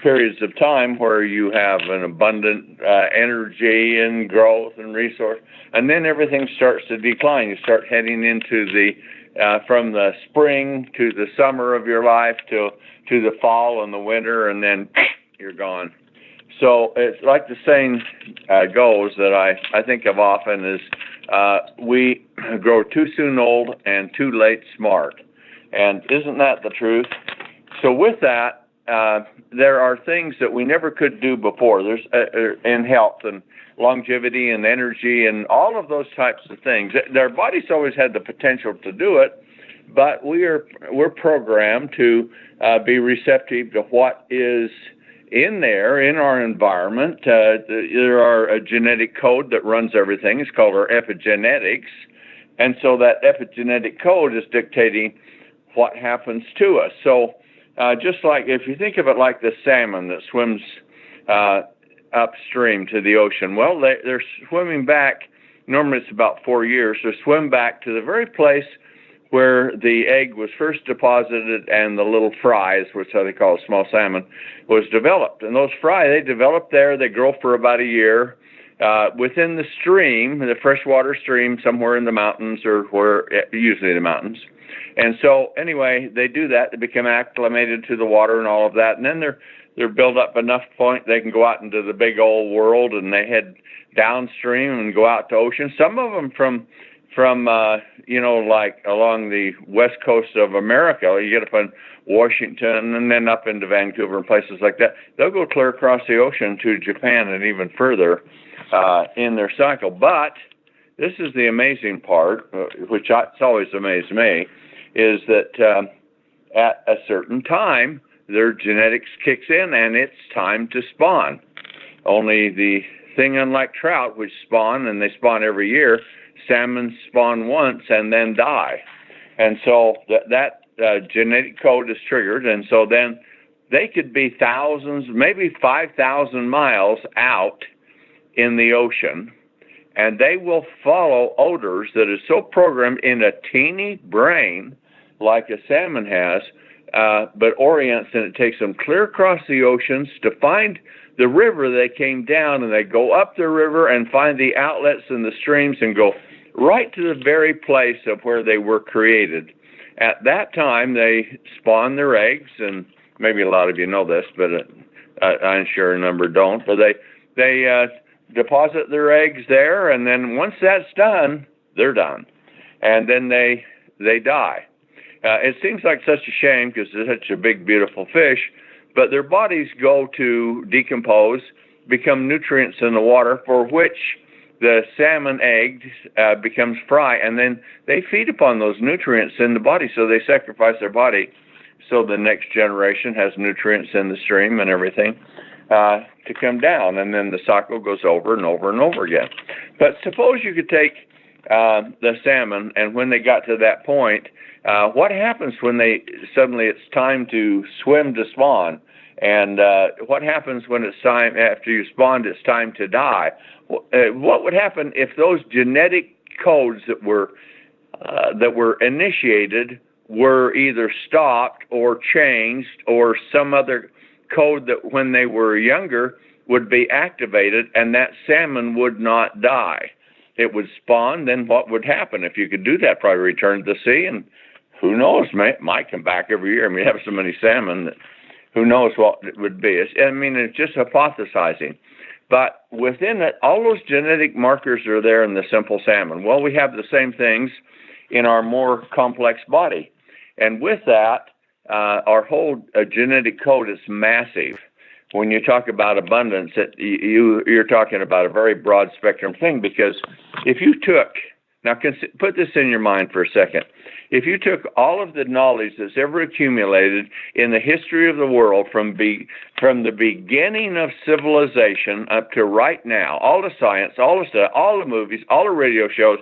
periods of time where you have an abundant energy and growth and resource, and then everything starts to decline. You start heading into from the spring to the summer of your life to the fall and the winter, and then you're gone. So it's like the saying goes that I think of often is we grow too soon old and too late smart. And isn't that the truth? So with that, there are things that we never could do before. There's in health and longevity and energy and all of those types of things. Their bodies always had the potential to do it, but we're programmed to be receptive to what is in there, in our environment. There are a genetic code that runs everything. It's called our epigenetics. And so that epigenetic code is dictating what happens to us. So just like, if you think of it like the salmon that swims upstream to the ocean, well, they're swimming back, normally it's about 4 years, they swim back to the very place where the egg was first deposited and the little fries, which is how they call it, small salmon, was developed. And those fry, they develop there, they grow for about a year within the stream, the freshwater stream, somewhere in the mountains or usually the mountains. And so anyway, they do that, they become acclimated to the water and all of that, and then they're built up enough point they can go out into the big old world, and they head downstream and go out to ocean. Some of them from like along the west coast of America, you get up in Washington and then up into Vancouver and places like that. They'll go clear across the ocean to Japan and even further in their cycle. But this is the amazing part, which it's always amazed me, is that at a certain time, their genetics kicks in and it's time to spawn. Only the thing, unlike trout, which spawn, and they spawn every year, salmon spawn once and then die. And so that genetic code is triggered, and so then they could be thousands, maybe 5,000 miles out in the ocean, and they will follow odors that is so programmed in a teeny brain like a salmon has, but orients, and it takes them clear across the oceans to find the river they came down, and they go up the river and find the outlets and the streams and go right to the very place of where they were created. At that time, they spawn their eggs, and maybe a lot of you know this, but I'm sure a number don't, but they deposit their eggs there, and then once that's done, they're done. And then they die. It seems like such a shame because they're such a big, beautiful fish, but their bodies go to decompose, become nutrients in the water, for which the salmon egg becomes fry, and then they feed upon those nutrients in the body, so they sacrifice their body so the next generation has nutrients in the stream and everything to come down, and then the cycle goes over and over and over again. But suppose you could take the salmon, and when they got to that point, what happens when suddenly it's time to swim to spawn? And what happens when it's time, after you spawned, it's time to die? What would happen if those genetic codes that were initiated were either stopped or changed, or some other code that when they were younger would be activated, and that salmon would not die? It would spawn. Then what would happen? If you could do that, probably return to the sea, and who knows, might come back every year. I mean, we have so many salmon that who knows what it would be. It's just hypothesizing. But within it, all those genetic markers are there in the simple salmon. Well, we have the same things in our more complex body. And with that, our whole genetic code is massive. When you talk about abundance, you're talking about a very broad spectrum thing, because if you took, now put this in your mind for a second, if you took all of the knowledge that's ever accumulated in the history of the world from the beginning of civilization up to right now, all the science, all the stuff, all the movies, all the radio shows,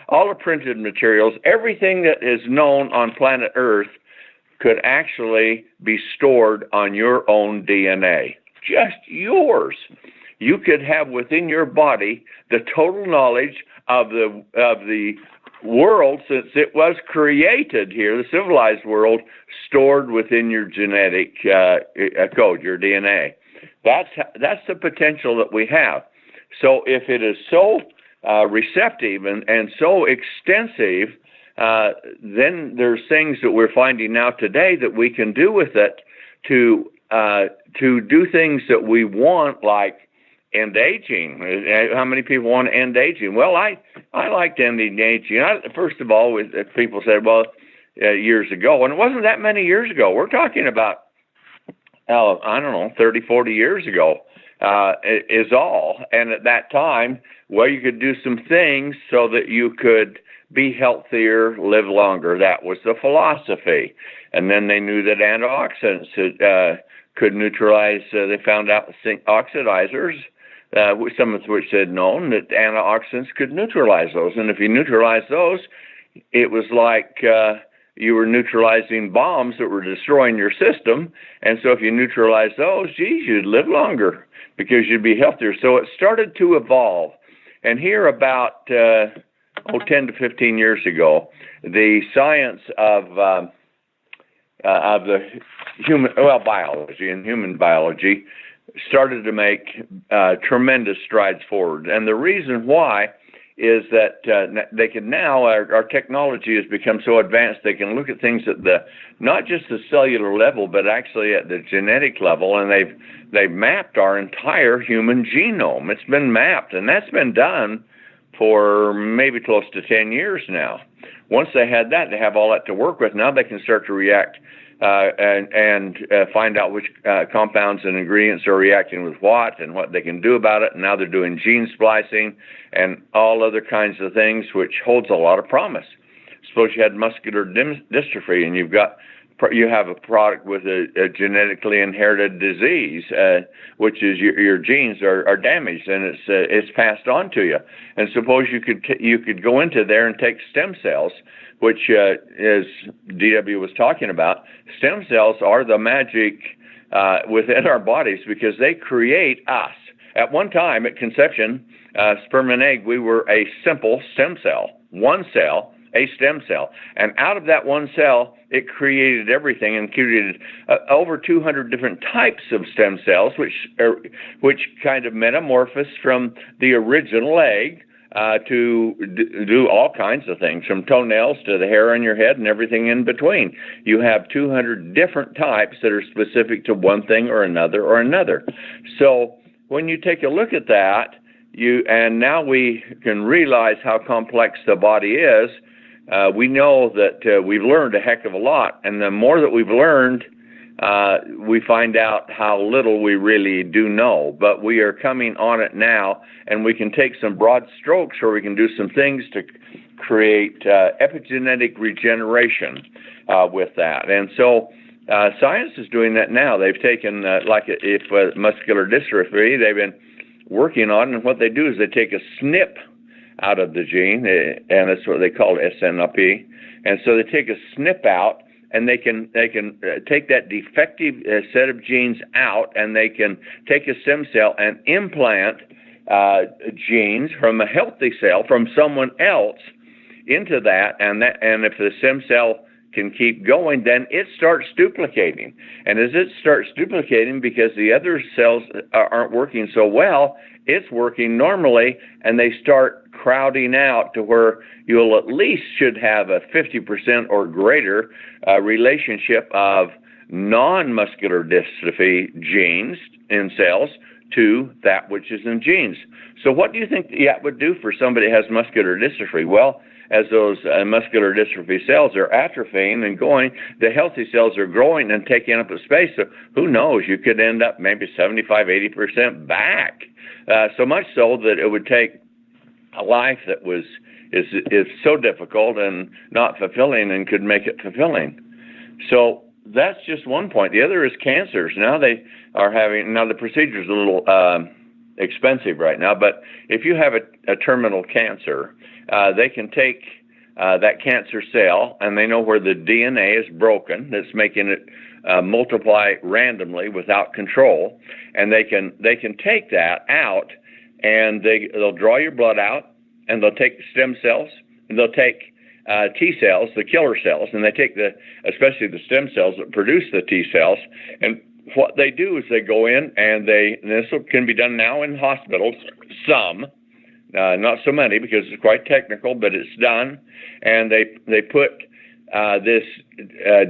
all the printed materials, everything that is known on planet Earth could actually be stored on your own DNA, just yours. You could have within your body the total knowledge of the world, since it was created here, the civilized world, stored within your genetic code, your DNA. That's the potential that we have. So if it is so receptive and so extensive, then there's things that we're finding now today that we can do with it to do things that we want, like end aging. How many people want to end aging? Well, I liked ending aging. First of all, people said, well, years ago, and it wasn't that many years ago. We're talking about, I don't know, 30, 40 years ago is all. And at that time, well, you could do some things so that you could be healthier, live longer. That was the philosophy. And then they knew that antioxidants could neutralize, they found out oxidizers, some of which said known that antioxidants could neutralize those. And if you neutralize those, it was like you were neutralizing bombs that were destroying your system. And so if you neutralize those, geez, you'd live longer because you'd be healthier. So it started to evolve. And here about 10 to 15 years ago, the science of the human biology started to make tremendous strides forward. And the reason why is that they can now, our technology has become so advanced, they can look at things at not just the cellular level, but actually at the genetic level, and they've mapped our entire human genome. It's been mapped, and that's been done for maybe close to 10 years now. Once they had that, they have all that to work with. Now they can start to react and find out which compounds and ingredients are reacting with what and what they can do about it. And now they're doing gene splicing and all other kinds of things, which holds a lot of promise. Suppose you had muscular dystrophy and you have a product with a genetically inherited disease, which is your genes are damaged and it's passed on to you. And suppose you could go into there and take stem cells, which as DW was talking about. Stem cells are the magic within our bodies because they create us. At one time, at conception, sperm and egg, we were a simple stem cell, one cell, a stem cell. And out of that one cell, it created everything and created over 200 different types of stem cells, which kind of metamorphosed from the original egg to do all kinds of things, from toenails to the hair on your head and everything in between. You have 200 different types that are specific to one thing or another. So when you take a look at that, and now we can realize how complex the body is. We know that we've learned a heck of a lot, and the more that we've learned, we find out how little we really do know. But we are coming on it now, and we can take some broad strokes where we can do some things to create epigenetic regeneration with that. And so science is doing that now. They've taken, muscular dystrophy, they've been working on, and what they do is they take a SNP out of the gene, and that's what they call SNP. And so they take a SNP out, and they can take that defective set of genes out, and they can take a stem cell and implant genes from a healthy cell from someone else into that, and if the stem cell can keep going, then it starts duplicating. And as it starts duplicating, because the other cells aren't working so well, it's working normally, and they start crowding out to where you'll at least should have a 50% or greater relationship of non-muscular dystrophy genes in cells to that which is in genes. So what do you think that would do for somebody who has muscular dystrophy? Well, as those muscular dystrophy cells are atrophying and going, the healthy cells are growing and taking up the space. So who knows, you could end up maybe 75, 80% back. So much so that it would take a life that is so difficult and not fulfilling and could make it fulfilling. So that's just one point. The other is cancers. Now they are the procedure's a little expensive right now, but if you have a terminal cancer, they can take that cancer cell, and they know where the DNA is broken, that's making it multiply randomly without control, and they can take that out, and they'll draw your blood out, and they'll take stem cells, and they'll take T cells, the killer cells, and they take especially the stem cells that produce the T cells, and what they do is they go in and this can be done now in hospitals, some, not so many because it's quite technical, but it's done, and they put this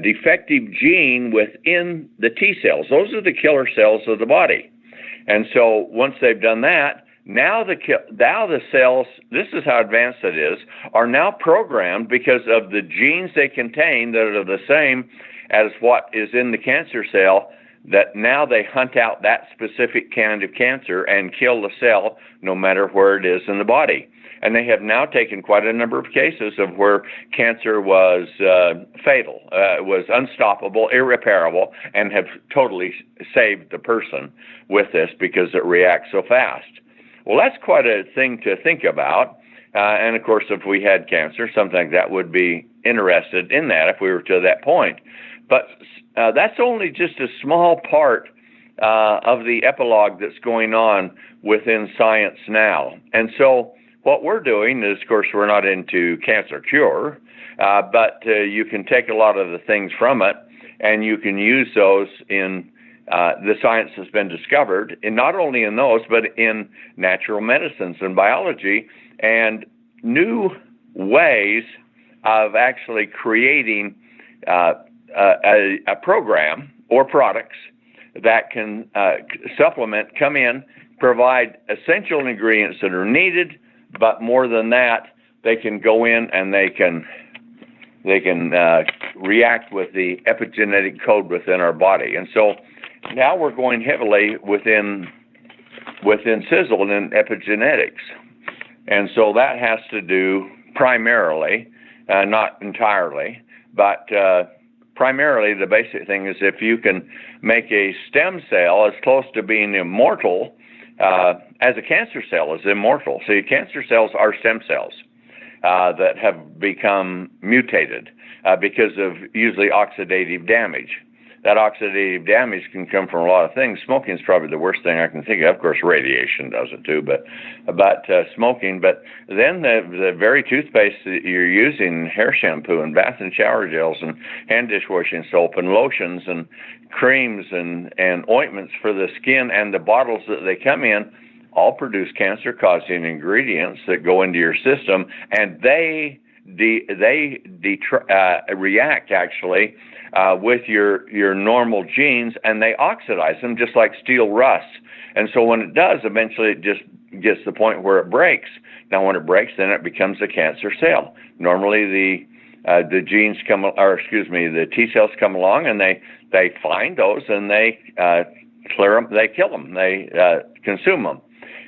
defective gene within the T cells. Those are the killer cells of the body. And so once they've done that, now the cells, this is how advanced it is, are now programmed because of the genes they contain that are the same as what is in the cancer cell, that now they hunt out that specific kind of cancer and kill the cell no matter where it is in the body. And they have now taken quite a number of cases of where cancer was fatal, was unstoppable, irreparable, and have totally saved the person with this because it reacts so fast. Well, that's quite a thing to think about. And of course, if we had cancer, something like that would be interested in that if we were to that point. But that's only just a small part of the epilogue that's going on within science now. And so what we're doing is, of course, we're not into cancer cure, but you can take a lot of the things from it, and you can use those in the science has been discovered, and not only in those, but in natural medicines and biology, and new ways of actually creating a program or products that can supplement, come in, provide essential ingredients that are needed, but more than that, they can go in and they can react with the epigenetic code within our body. And so now we're going heavily within sizzle and epigenetics. And so that has to do primarily, not entirely, but primarily the basic thing is if you can make a stem cell as close to being immortal as a cancer cell is immortal. So your cancer cells are stem cells that have become mutated because of usually oxidative damage. That oxidative damage can come from a lot of things. Smoking is probably the worst thing I can think of. Of course, radiation does it too, but smoking. But then the very toothpaste that you're using, hair shampoo and bath and shower gels and hand dishwashing soap and lotions and creams and ointments for the skin and the bottles that they come in, all produce cancer-causing ingredients that go into your system, and they react actually with your normal genes, and they oxidize them just like steel rusts. And so when it does, eventually it just gets to the point where it breaks. Now when it breaks, then it becomes a cancer cell. Normally the genes the T cells come along and they find those and they clear them, they kill them, they consume them,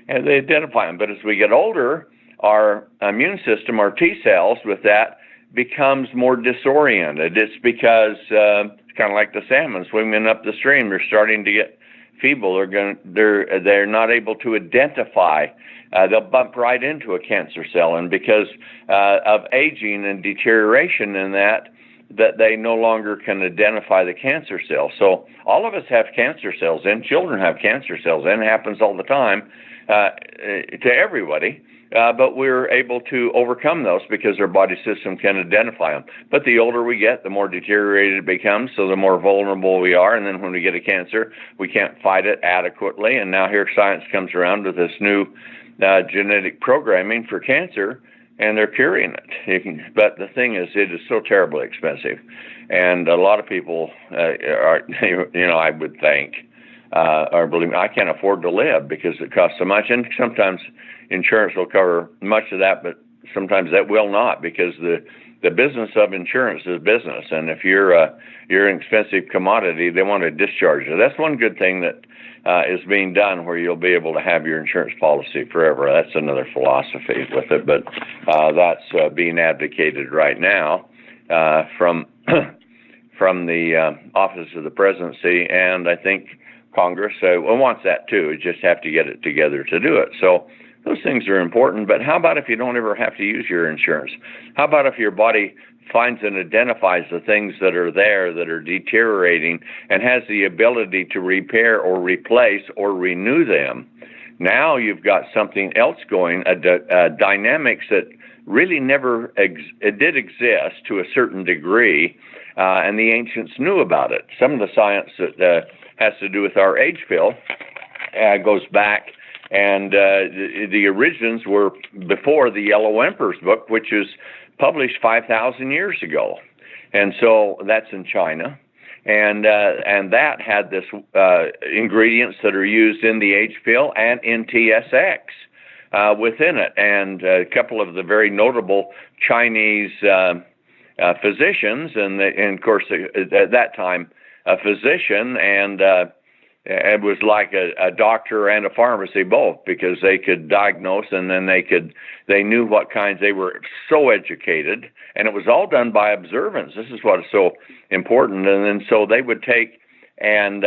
and they identify them. But as we get older, our immune system, our T cells with that, becomes more disoriented. It's because it's kind of like the salmon swimming up the stream. They're starting to get feeble. They're not able to identify. They'll bump right into a cancer cell, and because of aging and deterioration in that they no longer can identify the cancer cell. So all of us have cancer cells in. Children have cancer cells in. It happens all the time to everybody. But we're able to overcome those because our body system can identify them. But the older we get, the more deteriorated it becomes, so the more vulnerable we are. And then when we get a cancer, we can't fight it adequately. And now here science comes around with this new genetic programming for cancer, and they're curing it. But the thing is, it is so terribly expensive. And a lot of people are, I would think, or believe me, I can't afford to live because it costs so much. And sometimes insurance will cover much of that, but sometimes that will not, because the business of insurance is business. And if you're an expensive commodity, they want to discharge you. That's one good thing that is being done, where you'll be able to have your insurance policy forever. That's another philosophy with it, but that's being advocated right now from the office of the presidency, and I think Congress wants that too. You just have to get it together to do it. So those things are important, but how about if you don't ever have to use your insurance? How about if your body finds and identifies the things that are there that are deteriorating and has the ability to repair or replace or renew them? Now you've got something else going, dynamics that really never it did exist to a certain degree, and the ancients knew about it. Some of the science that has to do with our age pill goes back, and the origins were before the Yellow Emperor's book, which is published 5,000 years ago, and so that's in China, and that had this ingredients that are used in the age pill and in TSX within it, and a couple of the very notable Chinese physicians, and of course at that time a physician, and it was like a doctor and a pharmacy both, because they could diagnose, and then they knew what kinds. They were so educated, and it was all done by observance. This is what is so important. And then so they would take and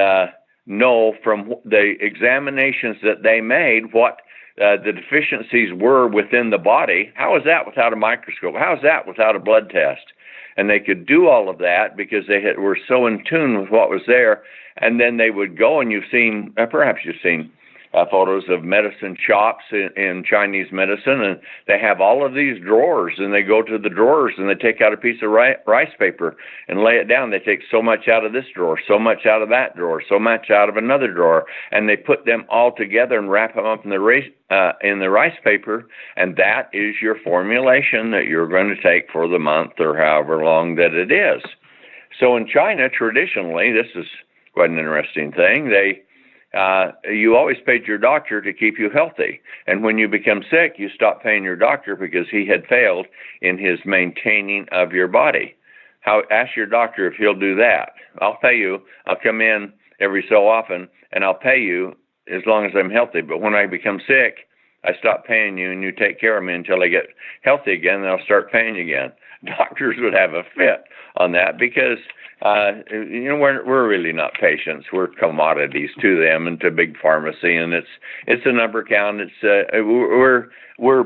know from the examinations that they made what the deficiencies were within the body. How is that without a microscope? How is that without a blood test? And they could do all of that because they were so in tune with what was there. And then they would go, and perhaps you've seen photos of medicine shops in Chinese medicine, and they have all of these drawers, and they go to the drawers, and they take out a piece of rice paper and lay it down. They take so much out of this drawer, so much out of that drawer, so much out of another drawer, and they put them all together and wrap them up in the rice paper, and that is your formulation that you're going to take for the month or however long that it is. So in China, traditionally, this is quite an interesting thing. You always paid your doctor to keep you healthy. And when you become sick, you stop paying your doctor because he had failed in his maintaining of your body. Ask your doctor if he'll do that. I'll pay you. I'll come in every so often, and I'll pay you as long as I'm healthy. But when I become sick, I stop paying you, and you take care of me until I get healthy again, and I'll start paying you again. Doctors would have a fit on that because we're really not patients. We're commodities to them and to big pharmacy, and it's a number count. We're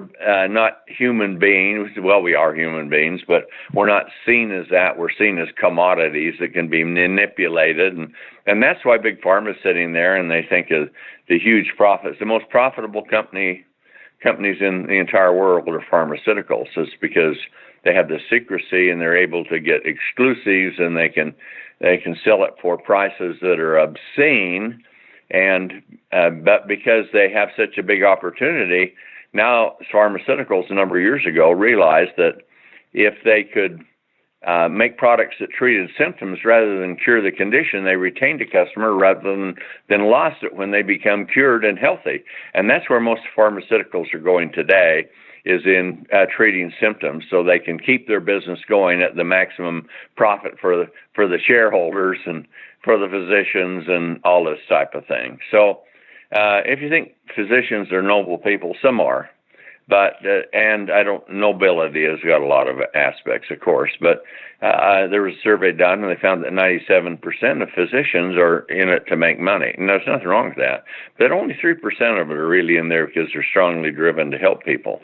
not human beings. Well, we are human beings, but we're not seen as that. We're seen as commodities that can be manipulated, and that's why big pharma is sitting there, and they think of the huge profits. The most profitable companies in the entire world are pharmaceuticals. It's because they have the secrecy, and they're able to get exclusives, and they can sell it for prices that are obscene. And but because they have such a big opportunity, now pharmaceuticals a number of years ago realized that if they could make products that treated symptoms rather than cure the condition, they retained a customer rather than lost it when they become cured and healthy. And that's where most pharmaceuticals are going today, is in treating symptoms, so they can keep their business going at the maximum profit for the shareholders and for the physicians and all this type of thing. So if you think physicians are noble people, some are, but and nobility has got a lot of aspects, of course, but there was a survey done, and they found that 97% of physicians are in it to make money. And there's nothing wrong with that, but only 3% of it are really in there because they're strongly driven to help people.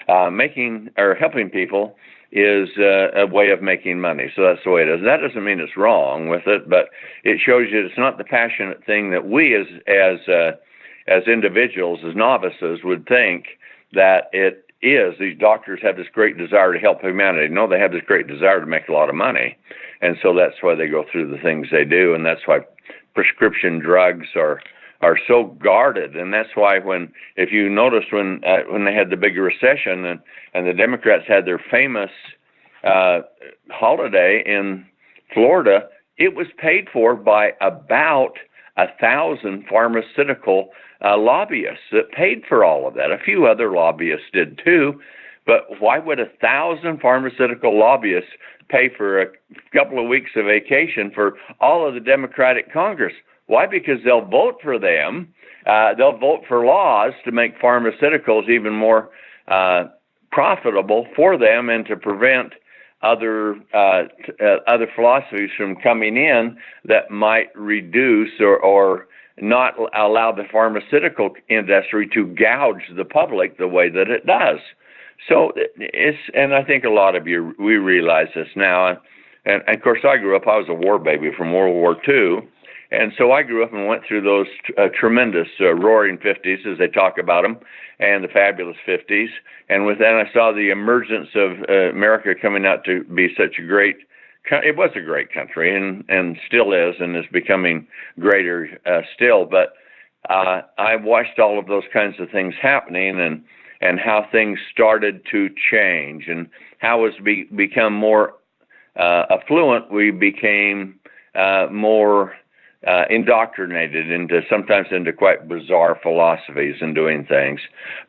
Helping people is a way of making money, so that's the way it is. That doesn't mean it's wrong with it, but it shows you it's not the passionate thing that we as individuals, as novices, would think that it is. These doctors have this great desire to help humanity. No, they have this great desire to make a lot of money, and so that's why they go through the things they do, and that's why prescription drugs are so guarded. And that's why if you noticed when they had the big recession and the Democrats had their famous holiday in Florida, it was paid for by about 1,000 pharmaceutical lobbyists that paid for all of that. A few other lobbyists did too, but why would 1,000 pharmaceutical lobbyists pay for a couple of weeks of vacation for all of the Democratic Congress? Why? Because they'll vote for them. They'll vote for laws to make pharmaceuticals even more profitable for them, and to prevent other philosophies from coming in that might reduce or not allow the pharmaceutical industry to gouge the public the way that it does. So and I think a lot of we realize this now. And of course, I grew up, I was a war baby from World War II. And so I grew up and went through those tremendous roaring 50s, as they talk about them, and the fabulous 50s. And with that, I saw the emergence of America coming out to be such a great it was a great country, and still is, and is becoming greater still. But I watched all of those kinds of things happening, and how things started to change, and how as we become more affluent, we became more indoctrinated sometimes into quite bizarre philosophies and doing things.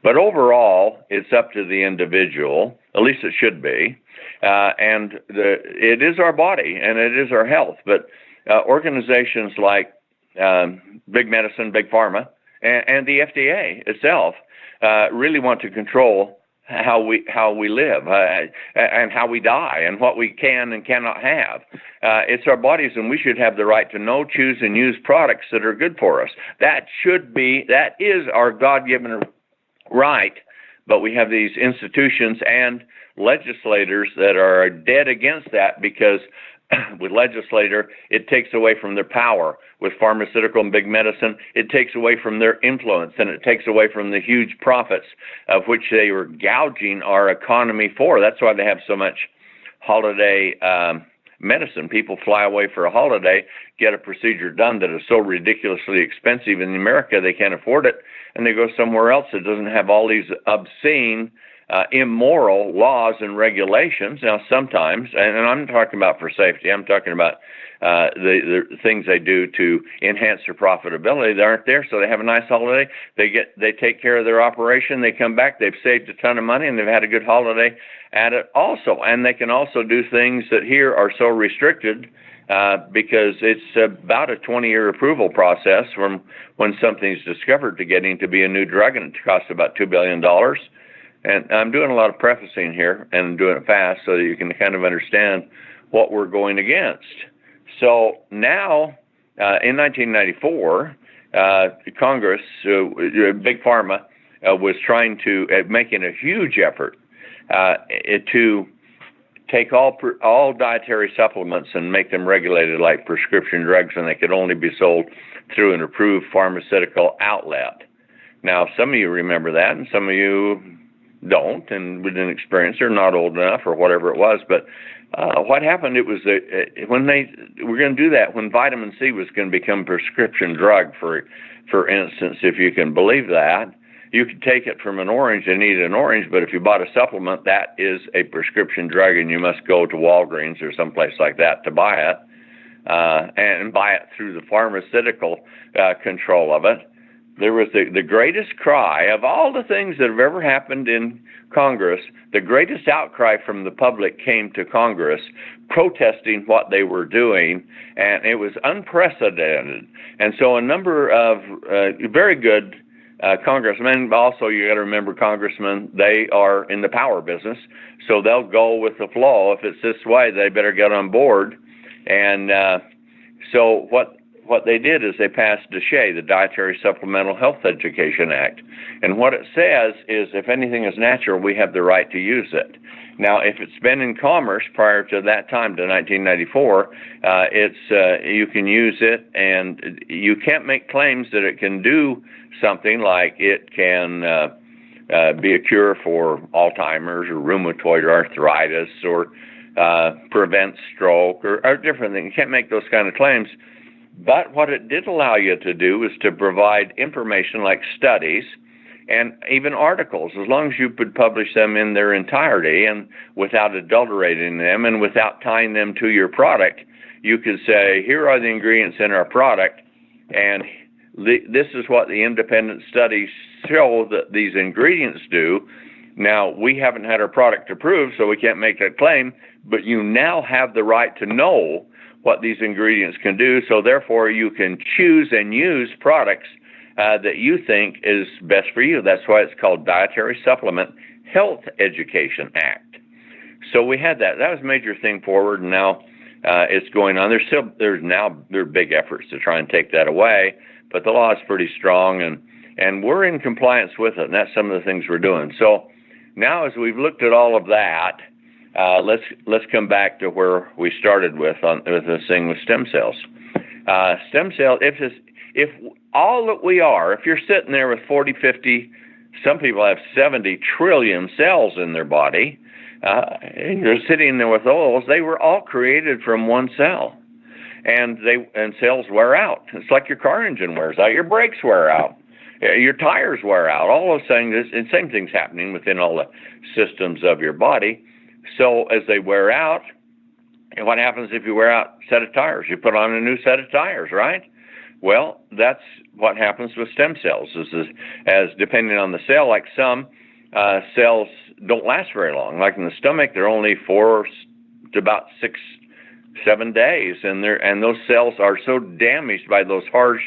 But overall, it's up to the individual, at least it should be. And it is our body and it is our health. But organizations like Big Medicine, Big Pharma, and the FDA itself really want to control how we live and how we die and what we can and cannot have. It's our bodies, and we should have the right to know, choose, and use products that are good for us. That is our God-given right. But we have these institutions and legislators that are dead against that, because with legislator, it takes away from their power. With pharmaceutical and big medicine, it takes away from their influence, and it takes away from the huge profits of which they were gouging our economy for. That's why they have so much holiday medicine. People fly away for a holiday, get a procedure done that is so ridiculously expensive in America they can't afford it, and they go somewhere else that doesn't have all these obscene immoral laws and regulations. Now, sometimes, and I'm talking about for safety, I'm talking about the things they do to enhance their profitability. They aren't there, so they have a nice holiday. They take care of their operation. They come back. They've saved a ton of money, and they've had a good holiday at it also. And they can also do things that here are so restricted because it's about a 20-year approval process from when something's discovered to getting to be a new drug, and it costs about $2 billion. And I'm doing a lot of prefacing here and doing it fast so that you can kind of understand what we're going against. So now, in 1994, Congress, Big Pharma, was trying to, making a huge effort to take all dietary supplements and make them regulated like prescription drugs, and they could only be sold through an approved pharmaceutical outlet. Now, some of you remember that, and some of you don't, and we didn't experience it, or not old enough, or whatever it was. But what happened, it was when they were going to do that, when vitamin C was going to become a prescription drug, for instance, if you can believe that, you could take it from an orange and eat an orange, but if you bought a supplement, that is a prescription drug, and you must go to Walgreens or someplace like that to buy it, and buy it through the pharmaceutical control of it. There was the greatest cry of all the things that have ever happened in Congress. The greatest outcry from the public came to Congress protesting what they were doing, and it was unprecedented. And so a number of very good congressmen, also you got to remember congressmen, they are in the power business, so they'll go with the flow. If it's this way, they better get on board. And so what they did is they passed DSHEA, the Dietary Supplemental Health Education Act. And what it says is if anything is natural, we have the right to use it. Now, if it's been in commerce prior to that time, to 1994, you can use it, and you can't make claims that it can do something like it can be a cure for Alzheimer's or rheumatoid arthritis or prevent stroke or different things. You can't make those kind of claims. But what it did allow you to do is to provide information like studies and even articles, as long as you could publish them in their entirety and without adulterating them and without tying them to your product. You could say, here are the ingredients in our product, and this is what the independent studies show that these ingredients do. Now, we haven't had our product approved, so we can't make that claim, but you now have the right to know what these ingredients can do, so therefore you can choose and use products that you think is best for you. That's why it's called Dietary Supplement Health Education Act. So we had that. That was a major thing forward, and now it's going on. There are big efforts to try and take that away, but the law is pretty strong, and we're in compliance with it, and that's some of the things we're doing. So now, as we've looked at all of that, let's come back to where we started with this thing with stem cells. Stem cell, if all that we are, if you're sitting there with 40, 50, some people have 70 trillion cells in their body, and you're sitting there with those, they were all created from one cell. And cells wear out. It's like your car engine wears out, your brakes wear out, your tires wear out, all those things, and same thing's happening within all the systems of your body. So as they wear out, and what happens if you wear out a set of tires? You put on a new set of tires, right? Well, that's what happens with stem cells, as depending on the cell, like some cells don't last very long. Like in the stomach, they're only 4 to about 6, 7 days, and those cells are so damaged by those harsh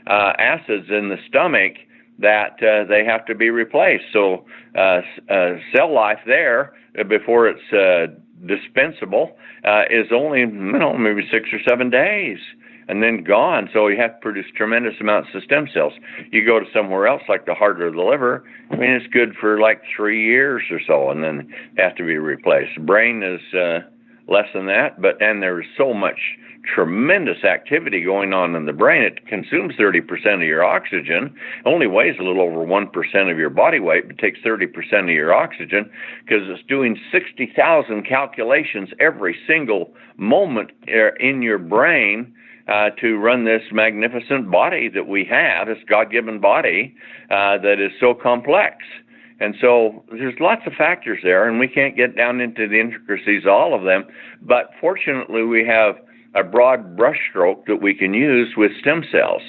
acids in the stomach that they have to be replaced. So cell life there before it's dispensable is only maybe 6 or 7 days, and then gone. So you have to produce tremendous amounts of stem cells. You go to somewhere else like the heart or the liver, I mean, it's good for like 3 years or so, and then they have to be replaced. The brain is less than that, and there's so much tremendous activity going on in the brain. It consumes 30% of your oxygen, only weighs a little over 1% of your body weight, but takes 30% of your oxygen because it's doing 60,000 calculations every single moment in your brain to run this magnificent body that we have, this God-given body that is so complex. And so there's lots of factors there, and we can't get down into the intricacies of all of them. But fortunately, we have a broad brushstroke that we can use with stem cells.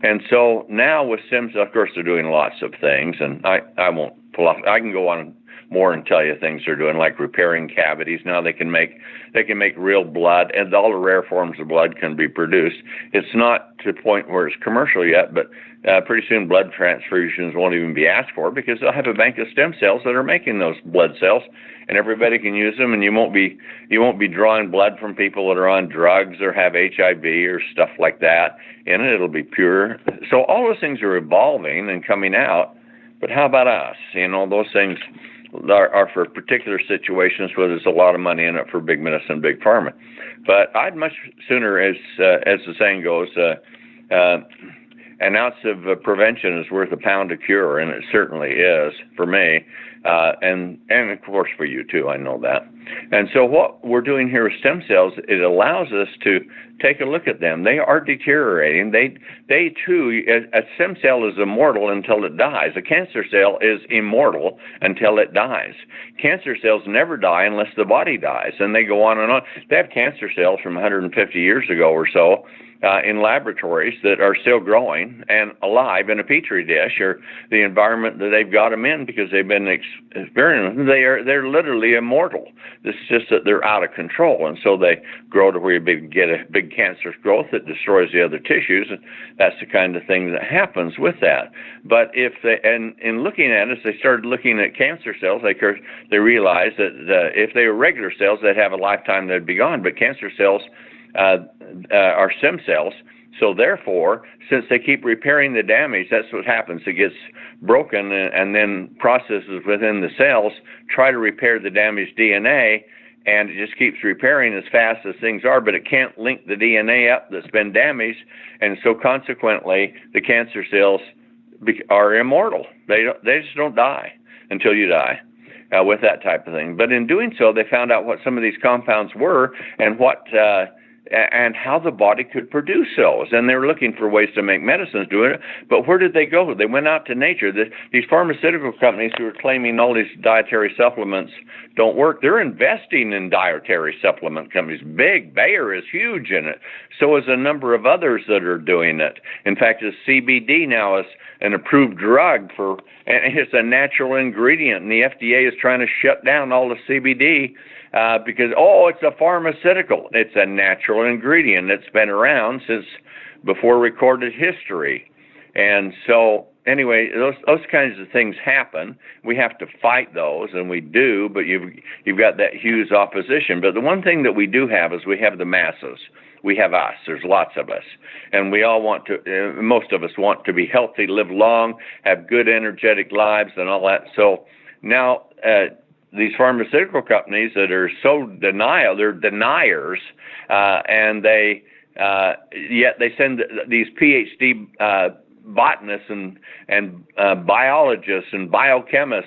And so now with stem cells, of course, they're doing lots of things, and I won't pull off. I can go on more and tell you things they're doing, like repairing cavities. Now they can make real blood, and all the rare forms of blood can be produced. It's not to the point where it's commercial yet, but pretty soon blood transfusions won't even be asked for because they'll have a bank of stem cells that are making those blood cells, and everybody can use them. And you won't be drawing blood from people that are on drugs or have HIV or stuff like that in it. It'll be pure. So all those things are evolving and coming out. But how about us? Those things are for particular situations where there's a lot of money in it for big medicine, big pharma. But I'd much sooner, as the saying goes, an ounce of prevention is worth a pound of cure, and it certainly is for me, and of course for you too. I know that. And so what we're doing here with stem cells, it allows us to take a look at them. They are deteriorating. They too, a stem cell is immortal until it dies. A cancer cell is immortal until it dies. Cancer cells never die unless the body dies, and they go on and on. They have cancer cells from 150 years ago or so in laboratories that are still growing and alive in a petri dish, or the environment that they've got them in because they've been experiencing. They're literally immortal. It's just that they're out of control, and so they grow to where you get a big cancerous growth that destroys the other tissues, and that's the kind of thing that happens with that. But in looking at it, they started looking at cancer cells. They realized that if they were regular cells, they'd have a lifetime, they'd be gone. But cancer cells are stem cells. So therefore, since they keep repairing the damage, that's what happens. It gets broken, and then processes within the cells try to repair the damaged DNA, and it just keeps repairing as fast as things are, but it can't link the DNA up that's been damaged, and so consequently, the cancer cells are immortal. They just don't die until you die. With that type of thing. But in doing so, they found out what some of these compounds were and and how the body could produce those. And they were looking for ways to make medicines doing it. But where did they go? They went out to nature. These pharmaceutical companies who are claiming all these dietary supplements don't work, they're investing in dietary supplement companies. Big. Bayer is huge in it. So is a number of others that are doing it. In fact, the CBD now is an approved drug and it's a natural ingredient, and the FDA is trying to shut down all the CBD because, it's a pharmaceutical. It's a natural ingredient that's been around since before recorded history. And so, anyway, those kinds of things happen. We have to fight those, and we do, but you've got that huge opposition. But the one thing that we do have is we have the masses. We have us. There's lots of us. And we all most of us want to be healthy, live long, have good, energetic lives, and all that. So now these pharmaceutical companies that are so they're deniers, and they Yet they send these PhD botanists and biologists and biochemists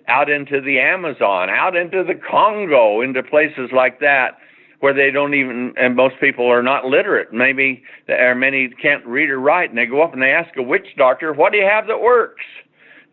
out into the Amazon, out into the Congo, into places like that, where they don't even, and most people are not literate. Maybe, or many can't read or write, and they go up and they ask a witch doctor, what do you have that works?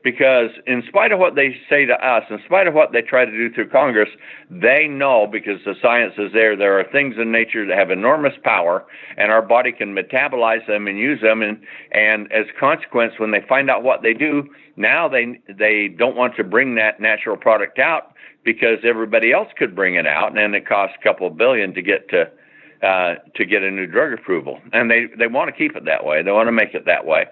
Because in spite of what they say to us, in spite of what they try to do through Congress, they know, because the science is there are things in nature that have enormous power, and our body can metabolize them and use them. And as a consequence, when they find out what they do, now they don't want to bring that natural product out because everybody else could bring it out, and then it costs a couple of billion to get a new drug approval. And they want to keep it that way. They want to make it that way.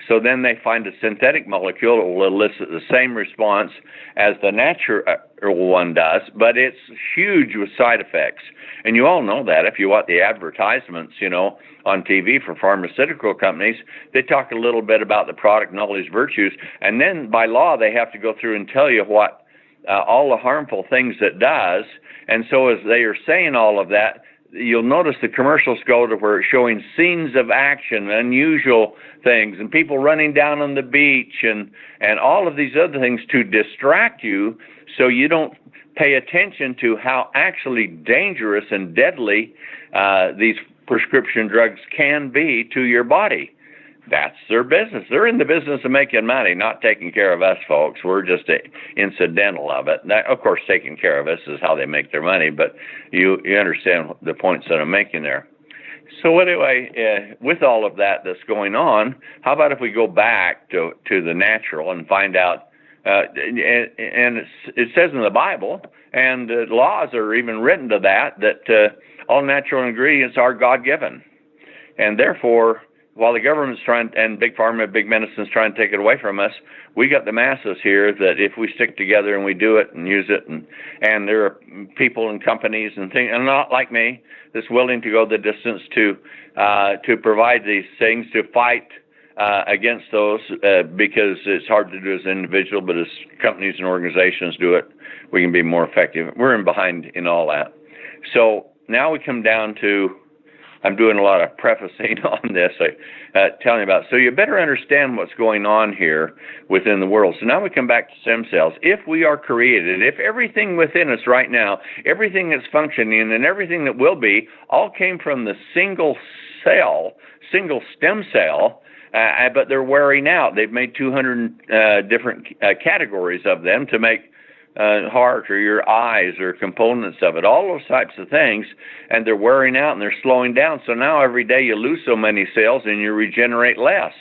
So then they find a synthetic molecule that will elicit the same response as the natural one does, but it's huge with side effects. And you all know that if you watch the advertisements, on TV for pharmaceutical companies, they talk a little bit about the product and all these virtues, and then by law they have to go through and tell you what all the harmful things it does. And so as they are saying all of that, you'll notice the commercials go to where it's showing scenes of action, unusual things, and people running down on the beach and all of these other things to distract you so you don't pay attention to how actually dangerous and deadly these prescription drugs can be to your body. That's their business. They're in the business of making money, not taking care of us folks. We're just incidental of it. Now, of course, taking care of us is how they make their money, but you understand the points that I'm making there. So anyway, with all of that that's going on, how about if we go back to the natural and find out, and it says in the Bible, and laws are even written to that all natural ingredients are God-given. And therefore, while the government's trying, and Big Pharma, Big Medicine's trying to take it away from us, we got the masses here that if we stick together and we do it and use it, and there are people and companies and things, and not like me, that's willing to go the distance to provide these things, to fight against those, because it's hard to do as an individual, but as companies and organizations do it, we can be more effective. We're in behind in all that. So now we come down to, I'm doing a lot of prefacing on this, telling about. So you better understand what's going on here within the world. So now we come back to stem cells. If we are created, if everything within us right now, everything that's functioning and everything that will be, all came from the single stem cell, but they're wearing out. They've made 200 different categories of them to make heart or your eyes or components of it, all those types of things, and they're wearing out and they're slowing down. So now every day you lose so many cells and you regenerate less.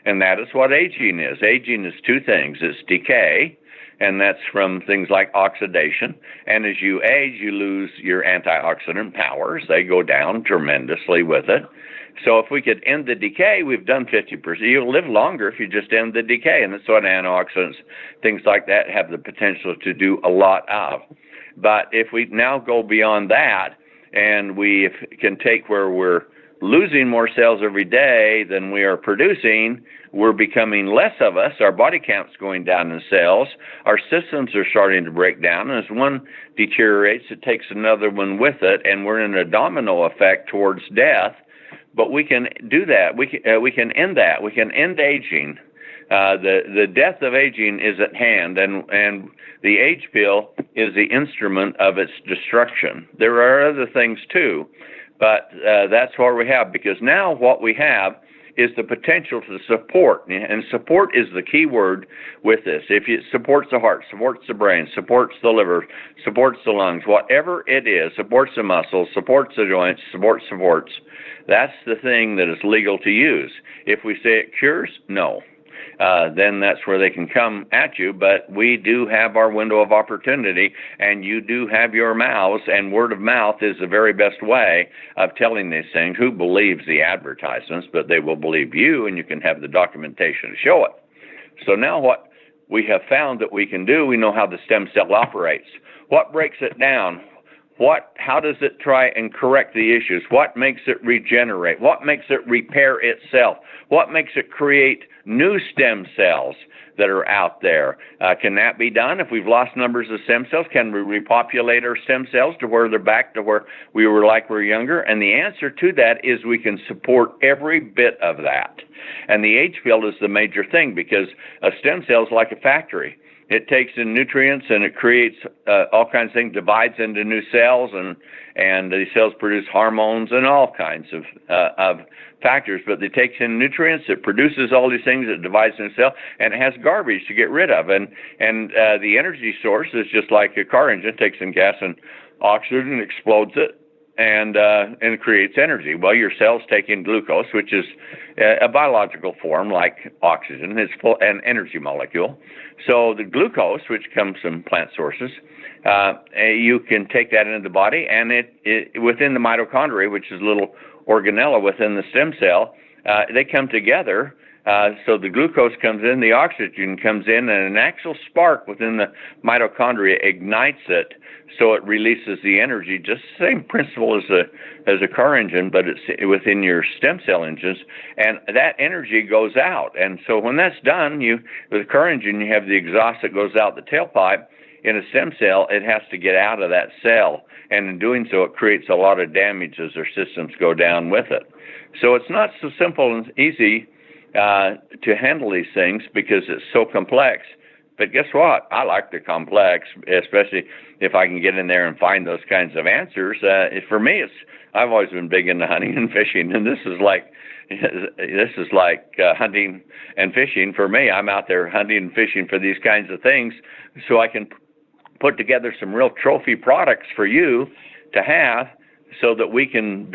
And that is what aging is. Aging is two things. It's decay, and that's from things like oxidation. And as you age, you lose your antioxidant powers. They go down tremendously with it. So if we could end the decay, we've done 50%. You'll live longer if you just end the decay, and that's what antioxidants, things like that, have the potential to do a lot of. But if we now go beyond that, and we can take where we're losing more cells every day than we are producing, we're becoming less of us, our body count's going down in cells, our systems are starting to break down, and as one deteriorates, it takes another one with it, and we're in a domino effect towards death. But we can do that. We can end that. We can end aging. The death of aging is at hand, and the age pill is the instrument of its destruction. There are other things too, but that's what we have, because now what we have is the potential to support, and support is the key word with this. If it supports the heart, supports the brain, supports the liver, supports the lungs, whatever it is, supports the muscles, supports the joints, supports, that's the thing that is legal to use. If we say it cures, no. Then that's where they can come at you, but we do have our window of opportunity, and you do have your mouths, and word of mouth is the very best way of telling these things. Who believes the advertisements, but they will believe you, and you can have the documentation to show it. So now what we have found that we can do, we know how the stem cell operates. What breaks it down? How does it try and correct the issues? What makes it regenerate? What makes it repair itself? What makes it create new stem cells that are out there? Can that be done? If we've lost numbers of stem cells, can we repopulate our stem cells to where they're back to where we were like we were younger? And the answer to that is we can support every bit of that. And the age field is the major thing, because a stem cell is like a factory. It takes in nutrients and it creates all kinds of things, divides into new cells, and these cells produce hormones and all kinds of factors. But it takes in nutrients, it produces all these things, it divides in a cell, and it has garbage to get rid of. And the energy source is just like a car engine. It takes in gas and oxygen, explodes it, and it creates energy. Well, your cells take in glucose, which is a biological form like oxygen. It's an energy molecule. So the glucose, which comes from plant sources, you can take that into the body, and it within the mitochondria, which is a little organella within the stem cell, they come together. So the glucose comes in, the oxygen comes in, and an actual spark within the mitochondria ignites it, so it releases the energy. Just the same principle as a car engine, but it's within your stem cell engines, and that energy goes out. And so when that's done, with a car engine, you have the exhaust that goes out the tailpipe. In a stem cell, it has to get out of that cell, and in doing so, it creates a lot of damage as their systems go down with it. So it's not so simple and easy to handle these things, because it's so complex. But guess what? I like the complex, especially if I can get in there and find those kinds of answers. For me, I've always been big into hunting and fishing, and this is like hunting and fishing for me. I'm out there hunting and fishing for these kinds of things, so I can put together some real trophy products for you to have, so that we can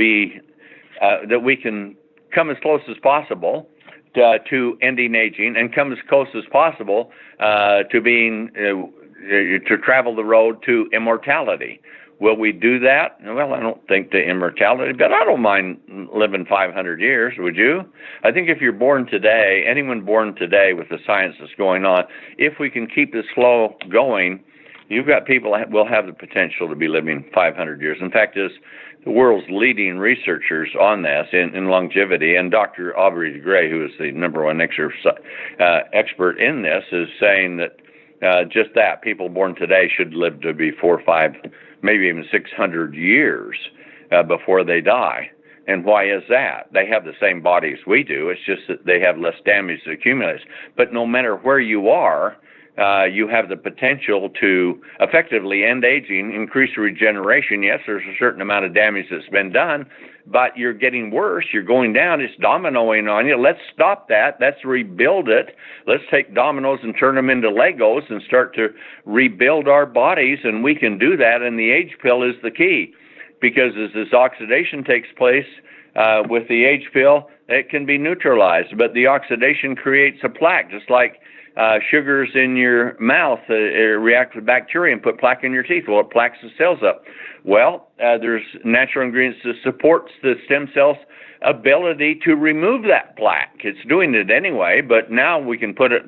come as close as possible to ending aging, and come as close as possible to being to travel the road to immortality. Will we do that? Well, I don't think to immortality, but I don't mind living 500 years. Would you? I think if you're born today, anyone born today with the science that's going on, if we can keep this flow going, you've got people that will have the potential to be living 500 years. In fact, as the world's leading researchers on this in longevity, and Dr. Aubrey de Grey, who is the number one expert in this, is saying that just that people born today should live to be 4, 5, maybe even 600 years before they die. And why is that? They have the same body as we do. It's just that they have less damage that accumulates. But no matter where you are, you have the potential to effectively end aging, increase regeneration. Yes, there's a certain amount of damage that's been done, but you're getting worse. You're going down. It's dominoing on you. Let's stop that. Let's rebuild it. Let's take dominoes and turn them into Legos and start to rebuild our bodies, and we can do that, and the age pill is the key, because as this oxidation takes place with the age pill, it can be neutralized, but the oxidation creates a plaque, just like sugars in your mouth react with bacteria and put plaque in your teeth. Well, it plaques the cells up. Well, there's natural ingredients that supports the stem cells' ability to remove that plaque. It's doing it anyway, but now we can put it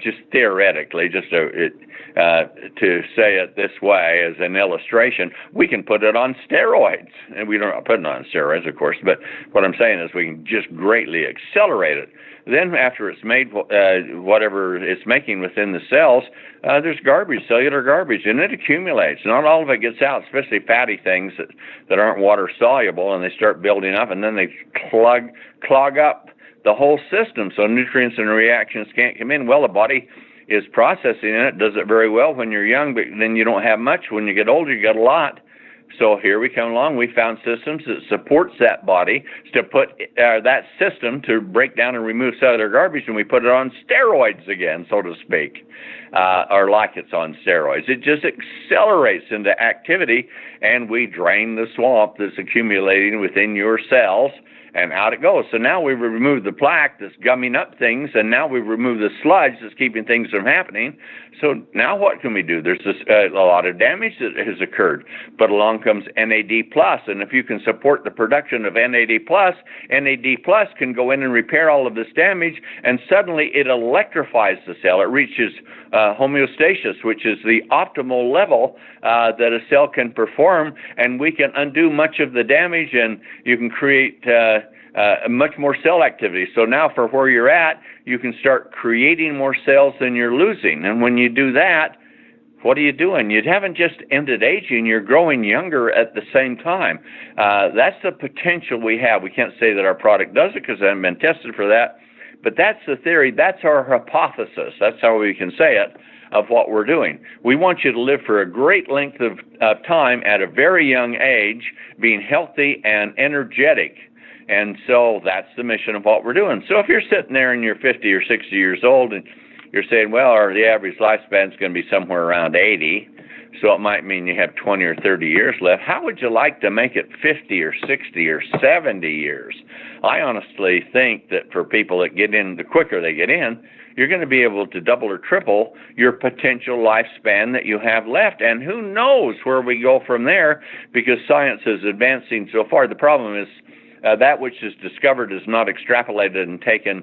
just theoretically, just to say it this way as an illustration, we can put it on steroids. And we don't put it on steroids, of course, but what I'm saying is we can just greatly accelerate it. Then after it's made whatever it's making within the cells, there's garbage, cellular garbage, and it accumulates. Not all of it gets out, especially fatty things that aren't water soluble, and they start building up, and then they clog up the whole system, so nutrients and reactions can't come in. Well, the body is processing it, does it very well when you're young, but then you don't have much. When you get older, you got a lot. So here we come along. We found systems that supports that body to put that system to break down and remove cellular garbage, and we put it on steroids again, so to speak, or like it's on steroids. It just accelerates into activity, and we drain the swamp that's accumulating within your cells, and out it goes. So now we've removed the plaque that's gumming up things, and now we've removed the sludge that's keeping things from happening. So now what can we do? There's a lot of damage that has occurred, but along comes NAD+, and if you can support the production of NAD+, NAD+ can go in and repair all of this damage, and suddenly it electrifies the cell. It reaches homeostasis, which is the optimal level that a cell can perform, and we can undo much of the damage, and you can create much more cell activity. So now for where you're at, you can start creating more cells than you're losing. And when you do that, what are you doing? You haven't just ended aging, you're growing younger at the same time. That's the potential we have. We can't say that our product does it because it hasn't been tested for that, but that's the theory. That's our hypothesis. That's how we can say it, of what we're doing. We want you to live for a great length of time at a very young age, being healthy and energetic. And so that's the mission of what we're doing. So if you're sitting there and you're 50 or 60 years old and you're saying, well, the average lifespan is going to be somewhere around 80, so it might mean you have 20 or 30 years left. How would you like to make it 50 or 60 or 70 years? I honestly think that for people that get in, the quicker they get in, you're going to be able to double or triple your potential lifespan that you have left. And who knows where we go from there, because science is advancing so far. The problem is that which is discovered is not extrapolated and taken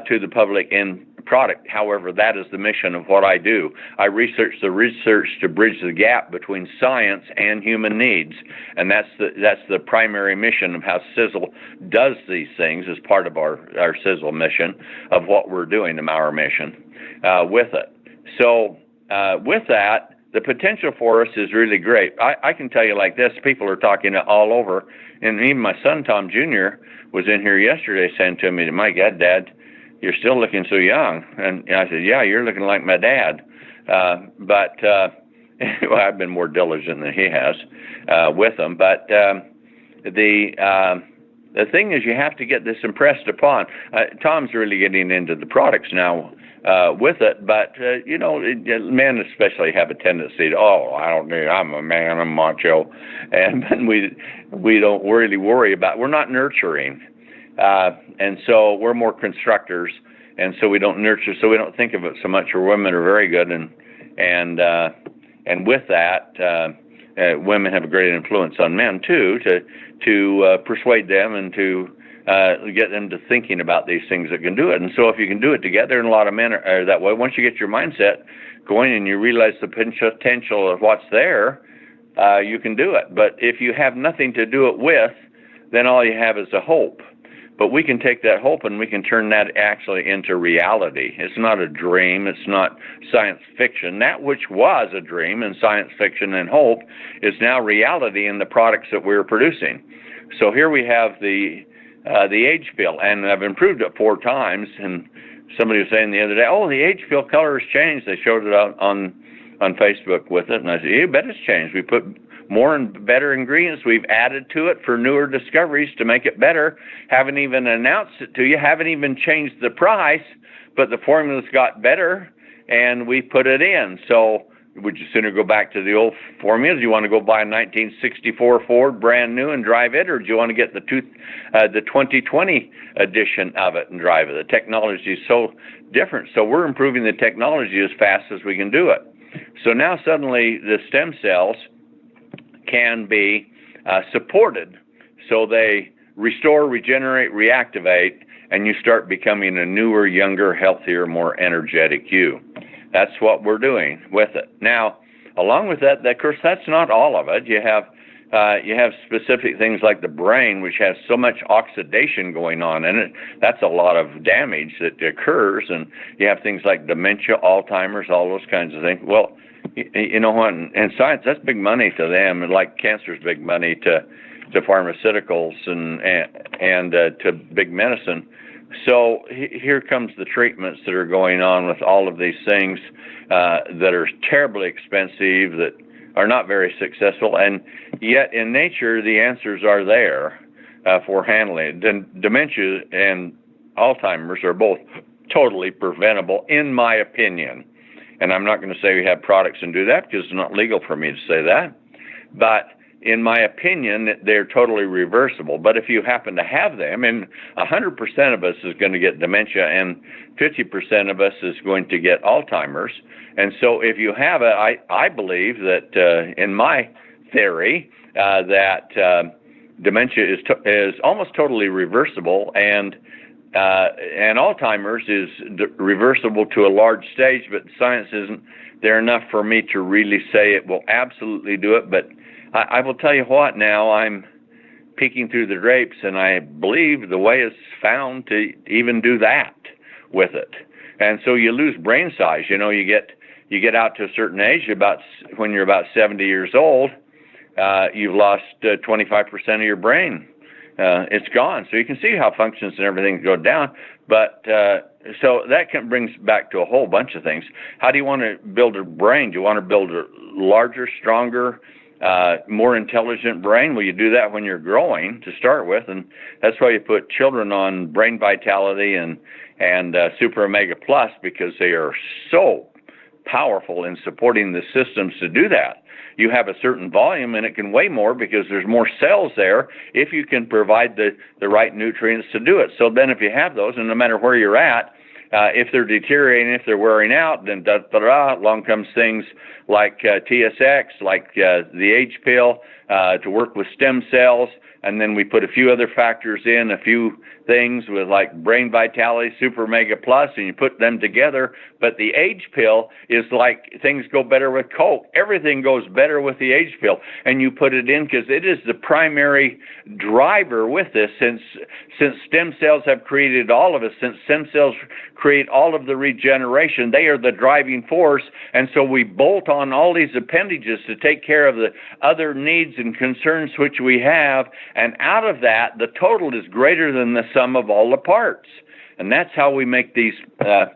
to the public in product. However, that is the mission of what I do. I research the research to bridge the gap between science and human needs, and that's the primary mission of how Sizzle does these things as part of our Sizzle mission of what we're doing, the Mower mission, with it. So with that, the potential for us is really great. I can tell you like this, people are talking all over, and even my son, Tom Jr., was in here yesterday saying to me, my God, Dad, you're still looking so young. And I said, yeah, you're looking like my dad. But well, I've been more diligent than he has with him. But the thing is, you have to get this impressed upon. Tom's really getting into the products now with it, but you know, men especially have a tendency to, I don't need, I'm a man, I'm macho, and we don't really worry about, we're not nurturing, and so we're more constructors, and so we don't nurture, so we don't think of it so much. Where women are very good, and with that, women have a great influence on men too, to persuade them and to get them to thinking about these things that can do it. And so if you can do it together, and a lot of men are that way, once you get your mindset going and you realize the potential of what's there, you can do it. But if you have nothing to do it with, then all you have is a hope. But we can take that hope and we can turn that actually into reality. It's not a dream. It's not science fiction. That which was a dream and science fiction and hope is now reality in the products that we're producing. So here we have the age pill, and I've improved it 4 times. And somebody was saying the other day, the age pill color has changed. They showed it out on Facebook with it, and I said, you bet it's changed. We put more and better ingredients. We've added to it for newer discoveries to make it better. Haven't even announced it to you. Haven't even changed the price, but the formula's got better, and we put it in. So would you sooner go back to the old formula? Do you want to go buy a 1964 Ford brand new and drive it, or do you want to get the 2020 edition of it and drive it? The technology is so different. So we're improving the technology as fast as we can do it. So now suddenly the stem cells can be supported, so they restore, regenerate, reactivate, and you start becoming a newer, younger, healthier, more energetic you. That's what we're doing with it. Now, along with that, of course, that's not all of it. You have specific things like the brain, which has so much oxidation going on in it. That's a lot of damage that occurs, and you have things like dementia, Alzheimer's, all those kinds of things. Well, you know what? In science, that's big money to them, and like cancer is big money to pharmaceuticals and to big medicine. So here comes the treatments that are going on with all of these things that are terribly expensive, that are not very successful, and yet in nature the answers are there for handling it. Dementia and Alzheimer's are both totally preventable, in my opinion. And I'm not going to say we have products and do that, because it's not legal for me to say that. But in my opinion, they're totally reversible. But if you happen to have them, and 100% of us is going to get dementia, and 50% of us is going to get Alzheimer's. And so if you have it, I believe that, in my theory, that dementia is almost totally reversible, and Alzheimer's is reversible to a large stage, but science isn't there enough for me to really say it will absolutely do it. But I will tell you what, now I'm peeking through the drapes, and I believe the way is found to even do that with it. And so you lose brain size. You know, you get out to a certain age, when you're about 70 years old, you've lost 25% of your brain. It's gone. So you can see how functions and everything go down. But so that brings back to a whole bunch of things. How do you want to build a brain? Do you want to build a larger, stronger, more intelligent brain? Well, you do that when you're growing to start with, and that's why you put children on Brain Vitality and Super Omega Plus, because they are so powerful in supporting the systems to do that. You have a certain volume, and it can weigh more because there's more cells there if you can provide the right nutrients to do it. So then if you have those, and no matter where you're at, if they're deteriorating, if they're wearing out, then along comes things like TSX, like the age pill, to work with stem cells. And then we put a few other factors in, a few things with like Brain Vitality, Super Mega Plus, and you put them together. But the age pill is like things go better with Coke. Everything goes better with the age pill. And you put it in because it is the primary driver with this, since stem cells have created all of us, since stem cells create all of the regeneration, they are the driving force. And so we bolt on all these appendages to take care of the other needs and concerns which we have. And out of that, the total is greater than the sum of all the parts. And that's how we make these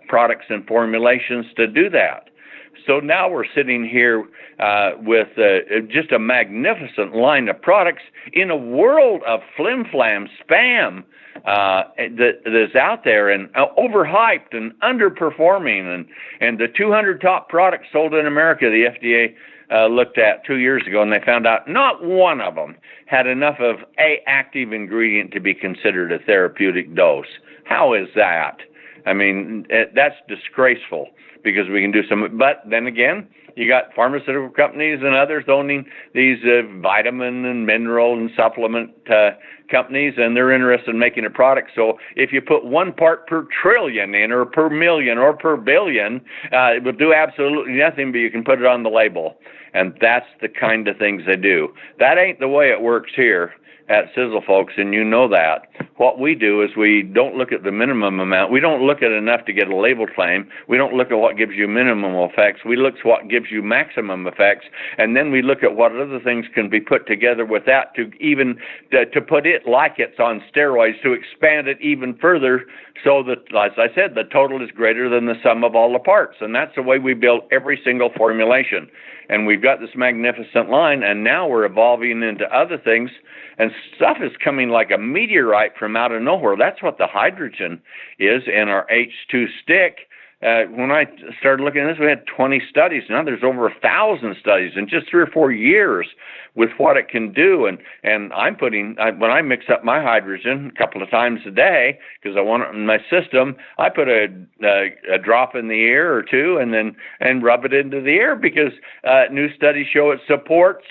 products and formulations to do that. So now we're sitting here with just a magnificent line of products in a world of flim-flam spam that is out there, and overhyped and underperforming. And the 200 top products sold in America, the FDA looked at 2 years ago, and they found out not one of them had enough of a active ingredient to be considered a therapeutic dose. How is that? I mean, that's disgraceful, because we can do some. But then again, you got pharmaceutical companies and others owning these vitamin and mineral and supplement companies, and they're interested in making a product. So if you put 1 part per trillion in, or per million, or per billion, it will do absolutely nothing, but you can put it on the label. And that's the kind of things they do. That ain't the way it works here at Sizzle, folks, and you know that. What we do is we don't look at the minimum amount. We don't look at enough to get a label claim. We don't look at what gives you minimum effects. We look at what gives you maximum effects, and then we look at what other things can be put together with that to even to put it like it's on steroids, to expand it even further, so that, as I said, the total is greater than the sum of all the parts. And that's the way we build every single formulation. And we've got this magnificent line, and now we're evolving into other things, and stuff is coming like a meteorite from out of nowhere. That's what the hydrogen is in our H2 stick. When I started looking at this, we had 20 studies. Now there's over 1,000 studies in just 3 or 4 years with what it can do. And I'm putting, when I mix up my hydrogen a couple of times a day, because I want it in my system, I put a drop in the ear or two, and rub it into the ear, because new studies show it supports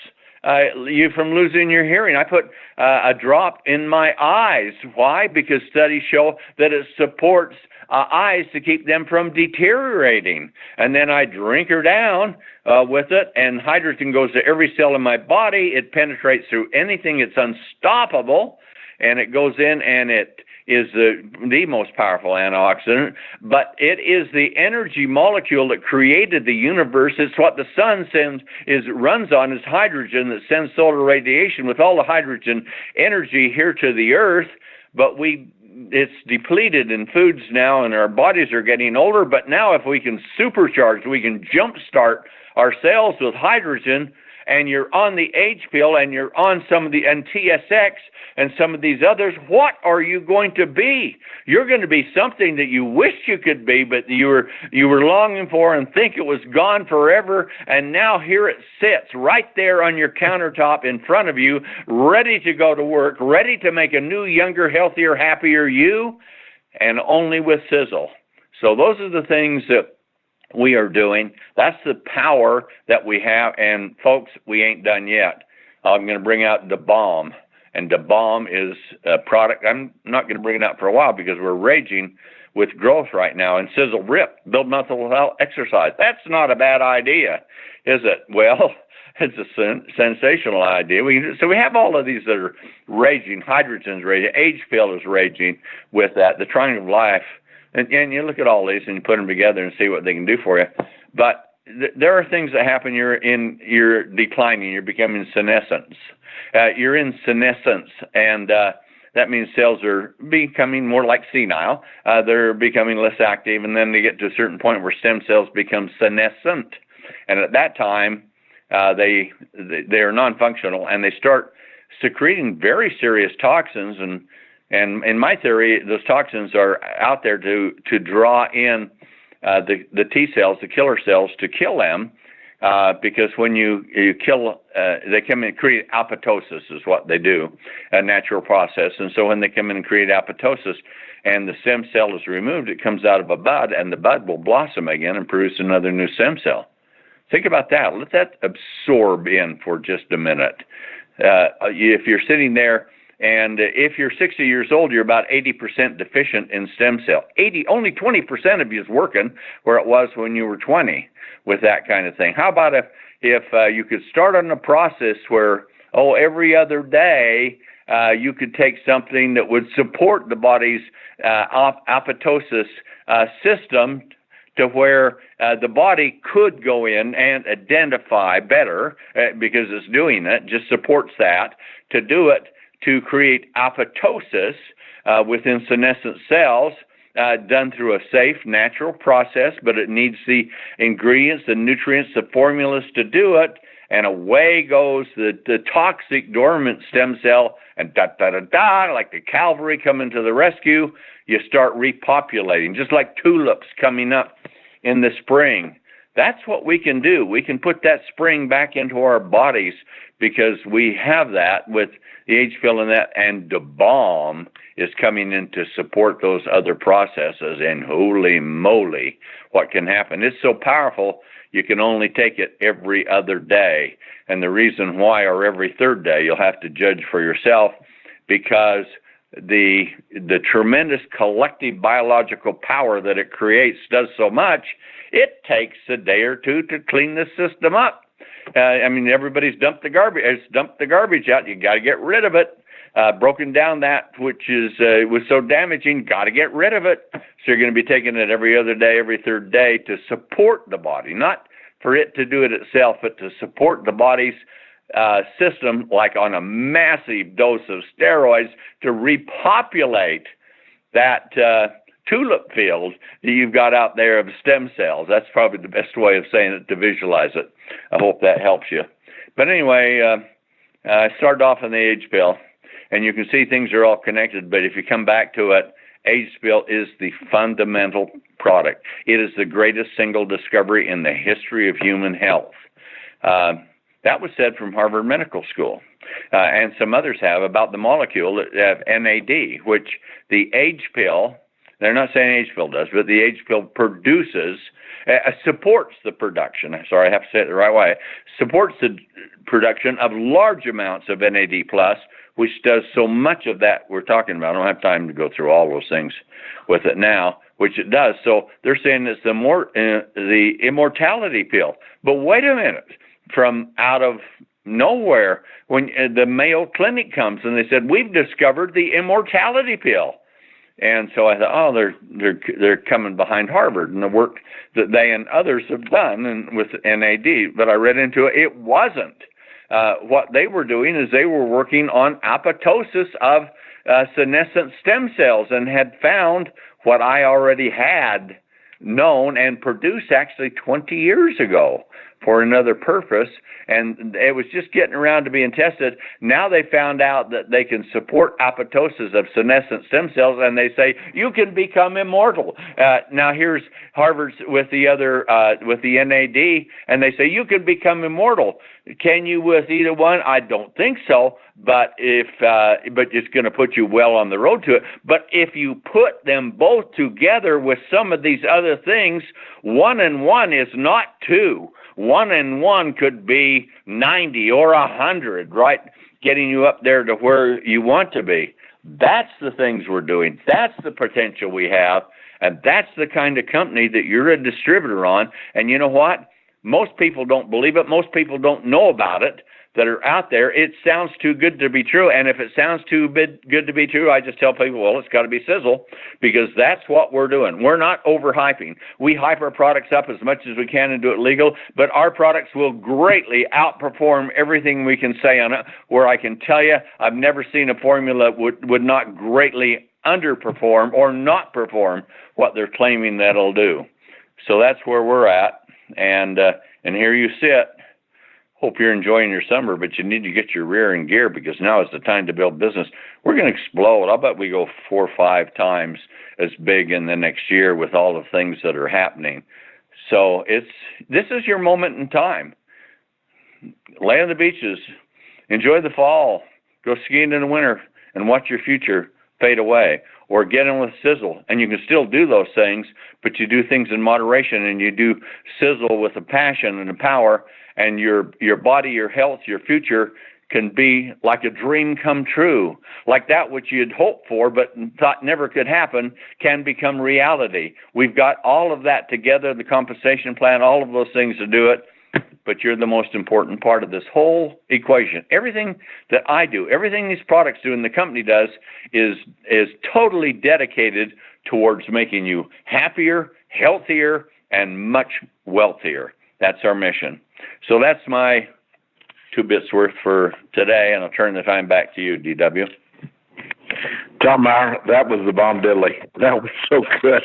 you from losing your hearing. I put a drop in my eyes. Why? Because studies show that it supports eyes to keep them from deteriorating. And then I drink her down with it, and hydrogen goes to every cell in my body. It penetrates through anything. It's unstoppable, and it goes in, and it is the most powerful antioxidant, but it is the energy molecule that created the universe. It's what the sun runs on, is hydrogen, that sends solar radiation with all the hydrogen energy here to the earth. But it's depleted in foods now, and our bodies are getting older. But now if we can supercharge, we can jumpstart our cells with hydrogen, and you're on the H pill, and you're on some of the and TSX and some of these others, what are you going to be? You're going to be something that you wish you could be, but you were longing for and think it was gone forever, and now here it sits right there on your countertop in front of you, ready to go to work, ready to make a new, younger, healthier, happier you, and only with sizzle. So those are the things that we are doing. That's the power that we have. And folks, we ain't done yet. I'm going to bring out the bomb. And the bomb is a product. I'm not going to bring it out for a while because we're raging with growth right now. And Sizzle Rip, build muscle health exercise. That's not a bad idea, is it? Well, it's a sensational idea. So we have all of these that are raging. Hydrogen's raging. Age pill is raging with that. The Triangle of Life. And you look at all these and you put them together and see what they can do for you. But there are things that happen. You're declining. You're becoming senescence. You're in senescence, and that means cells are becoming more like senile. They're becoming less active, and then they get to a certain point where stem cells become senescent. And at that time, they are non-functional, and they start secreting very serious toxins. And in my theory, those toxins are out there to draw in the T cells, the killer cells, to kill them, because when you kill, they come in and create apoptosis is what they do, a natural process. And so when they come in and create apoptosis and the stem cell is removed, it comes out of a bud, and the bud will blossom again and produce another new stem cell. Think about that. Let that absorb in for just a minute. If you're sitting there, and if you're 60 years old, you're about 80% deficient in stem cell. Only 20% of you is working where it was when you were 20 with that kind of thing. How about if you could start on a process where, every other day you could take something that would support the body's apoptosis system to where the body could go in and identify better, because it's doing it, just supports that, to do it, to create apoptosis within senescent cells, done through a safe, natural process, but it needs the ingredients, the nutrients, the formulas to do it, and away goes the toxic dormant stem cell, and da-da-da-da, like the cavalry coming to the rescue, you start repopulating, just like tulips coming up in the spring. That's what we can do. We can put that spring back into our bodies because we have that with the H pill and that, and the bomb is coming in to support those other processes. And holy moly, what can happen? It's so powerful, you can only take it every other day. And the reason why, or every third day, you'll have to judge for yourself, because the tremendous collective biological power that it creates does so much, it takes a day or two to clean the system up. Everybody's dumped the garbage out. You got to get rid of it. Broken down that which was so damaging. Got to get rid of it. So you're going to be taking it every other day, every third day, to support the body, not for it to do it itself, but to support the body's system, like on a massive dose of steroids, to repopulate that tulip field that you've got out there of stem cells. That's probably the best way of saying it, to visualize it. I hope that helps you. But anyway, I started off on the age pill, and you can see things are all connected, but if you come back to it, age pill is the fundamental product. It is the greatest single discovery in the history of human health. That was said from Harvard Medical School, and some others have, about the molecule of NAD, which the age pill, they're not saying age pill does, but the age pill produces, supports the production, sorry, I have to say it the right way, supports the production of large amounts of NAD+, which does so much of that we're talking about. I don't have time to go through all those things with it now, which it does. So they're saying it's the immortality pill. But wait a minute. From out of nowhere, when the Mayo Clinic comes and they said, we've discovered the immortality pill. And so I thought, they're coming behind Harvard and the work that they and others have done and with NAD. But I read into it, it wasn't. What they were doing is they were working on apoptosis of senescent stem cells, and had found what I already had known and produced actually 20 years ago for another purpose, and it was just getting around to being tested. Now they found out that they can support apoptosis of senescent stem cells, and they say you can become immortal. Now here's Harvard's with the other with the NAD, and they say you can become immortal. Can you with either one? I don't think so, but but it's going to put you well on the road to it. But if you put them both together with some of these other things, 1 and 1 is not 2. 1 and 1 could be 90 or 100, right? Getting you up there to where you want to be. That's the things we're doing. That's the potential we have, and that's the kind of company that you're a distributor on. And you know what? Most people don't believe it. Most people don't know about it that are out there. It sounds too good to be true. And if it sounds too good to be true, I just tell people, well, it's got to be sizzle, because that's what we're doing. We're not overhyping. We hype our products up as much as we can and do it legal, but our products will greatly outperform everything we can say on it, where I can tell you I've never seen a formula would not greatly underperform or not perform what they're claiming that it'll do. So that's where we're at. And here you sit. Hope you're enjoying your summer, but you need to get your rear in gear, because now is the time to build business. We're going to explode. I'll bet we go 4 or 5 times as big in the next year with all the things that are happening. So this is your moment in time. Lay on the beaches, enjoy the fall, go skiing in the winter, and watch your future fade away. Or get in with sizzle, and you can still do those things, but you do things in moderation, and you do sizzle with a passion and a power, and your body, your health, your future can be like a dream come true. Like that which you'd hoped for but thought never could happen can become reality. We've got all of that together, the compensation plan, all of those things to do it. But you're the most important part of this whole equation. Everything that I do, everything these products do and the company does is totally dedicated towards making you happier, healthier, and much wealthier. That's our mission. So that's my 2 bits worth for today, and I'll turn the time back to you, DW. Tom Mower, that was the bomb diddly. That was so good.